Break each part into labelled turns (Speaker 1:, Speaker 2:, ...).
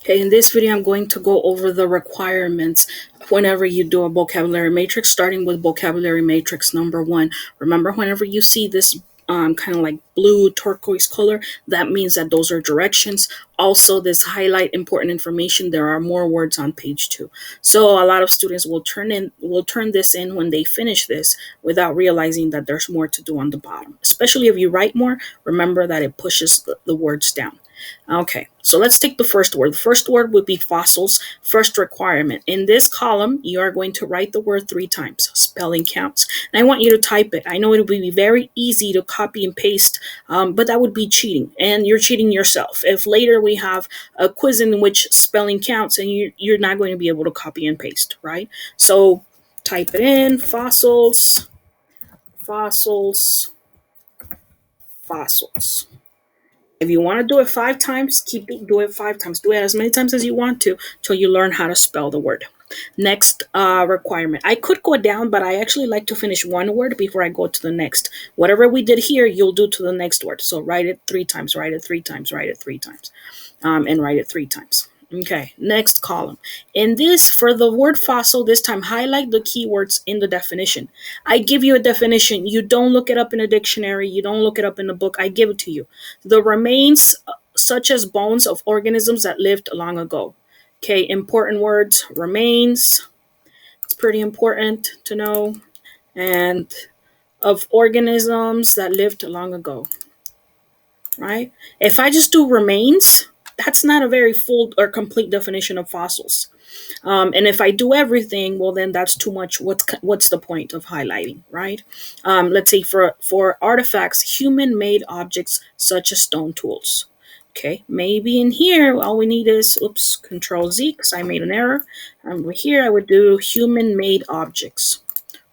Speaker 1: Okay, in this video, I'm going to go over the requirements whenever you do a vocabulary matrix, starting with vocabulary matrix number one. Remember, whenever you see this kind of like blue turquoise color, that means that those are directions. Also, this highlight important information. There are more words on page two. So a lot of students will turn this in when they finish this without realizing that there's more to do on the bottom. Especially if you write more, remember that it pushes the words down. Okay, so let's take the first word. The first word would be fossils. First requirement. In this column, you are going to write the word 3 times. Spelling counts. And I want you to type it. I know it would be very easy to copy and paste, but that would be cheating. And you're cheating yourself. If later we have a quiz in which spelling counts and you're not going to be able to copy and paste, right? So type it in. Fossils, fossils, fossils. If you want to do it 5 times, do it 5 times. Do it as many times as you want to till you learn how to spell the word. Next requirement. I could go down, but I actually like to finish one word before I go to the next. Whatever we did here, you'll do to the next word. So write it 3 times, write it 3 times, write it 3 times, and write it 3 times. Okay, next column. In this, for the word fossil, this time highlight the keywords in the definition. I give you a definition. You don't look it up in a dictionary. You don't look it up in a book. I give it to you. The remains, such as bones of organisms that lived long ago. Okay, important words, remains. It's pretty important to know. And of organisms that lived long ago. Right? If I just do remains, that's not a very full or complete definition of fossils. And if I do everything, well, then that's too much. What's the point of highlighting, right? Let's say for artifacts, human-made objects such as stone tools. Okay, maybe in here, all we need is, Control Z, because I made an error. Over here, I would do human-made objects,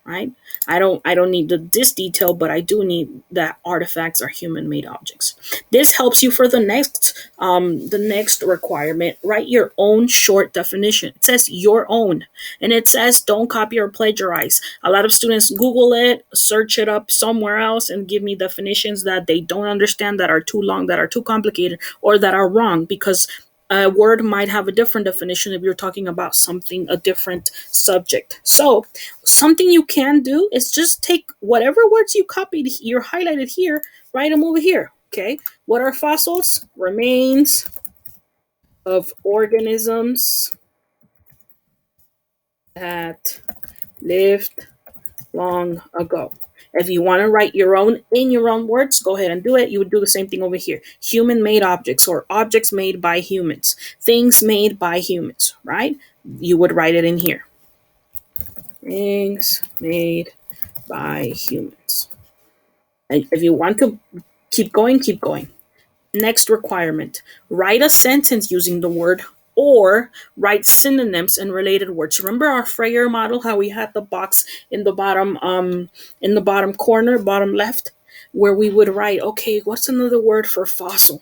Speaker 1: right? I don't need this detail, but I do need that artifacts are human-made objects. This helps you for the next requirement. Write your own short definition. It says your own, and it says don't copy or plagiarize. A lot of students Google it, search it up somewhere else, and give me definitions that they don't understand, that are too long, that are too complicated, or that are wrong because a word might have a different definition if you're talking about a different subject. So something you can do is just take whatever words you copied, you're highlighted here, write them over here. Okay, what are fossils? Remains of organisms that lived long ago. If you want to write your own in your own words, go ahead and do it. You would do the same thing over here. Human-made objects, or objects made by humans. Things made by humans, right? You would write it in here. Things made by humans. And if you want to keep going, keep going. Next requirement. Write a sentence using the word or write synonyms and related words. Remember our Freyer model, how we had the box in the bottom corner, bottom left, where we would write, okay, what's another word for fossil?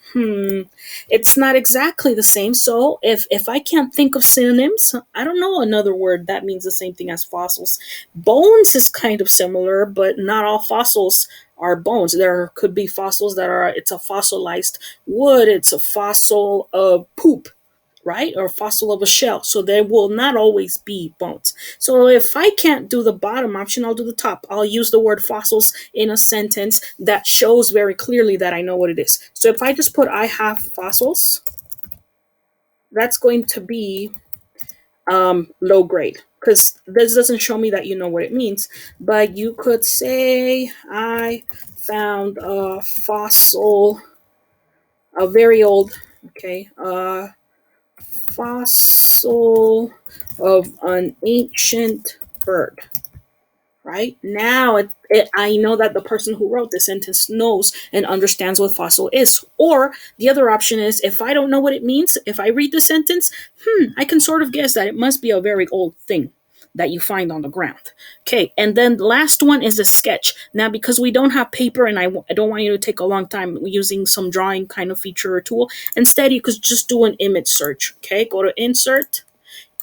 Speaker 1: It's not exactly the same. So if I can't think of synonyms, I don't know another word that means the same thing as fossils. Bones is kind of similar, but not all fossils are bones. There could be fossils it's a fossilized wood, it's a fossil of poop, right? Or fossil of a shell. So there will not always be bones. So if I can't do the bottom option, I'll do the top. I'll use the word fossils in a sentence that shows very clearly that I know what it is. So if I just put I have fossils, that's going to be low grade, because this doesn't show me that you know what it means. But you could say I found a fossil, a very old, fossil of an ancient bird. Right? Now I know that the person who wrote the sentence knows and understands what fossil is. Or the other option is, if I don't know what it means, if I read the sentence, I can sort of guess that it must be a very old thing that you find on the ground. Okay, and then the last one is a sketch. Now, because we don't have paper and I don't want you to take a long time using some drawing kind of feature or tool, instead you could just do an image search. Okay, go to Insert,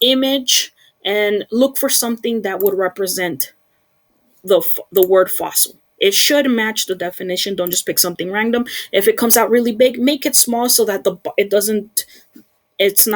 Speaker 1: Image, and look for something that would represent the word fossil. It should match the definition. Don't just pick something random. If it comes out really big, make it small so that it's not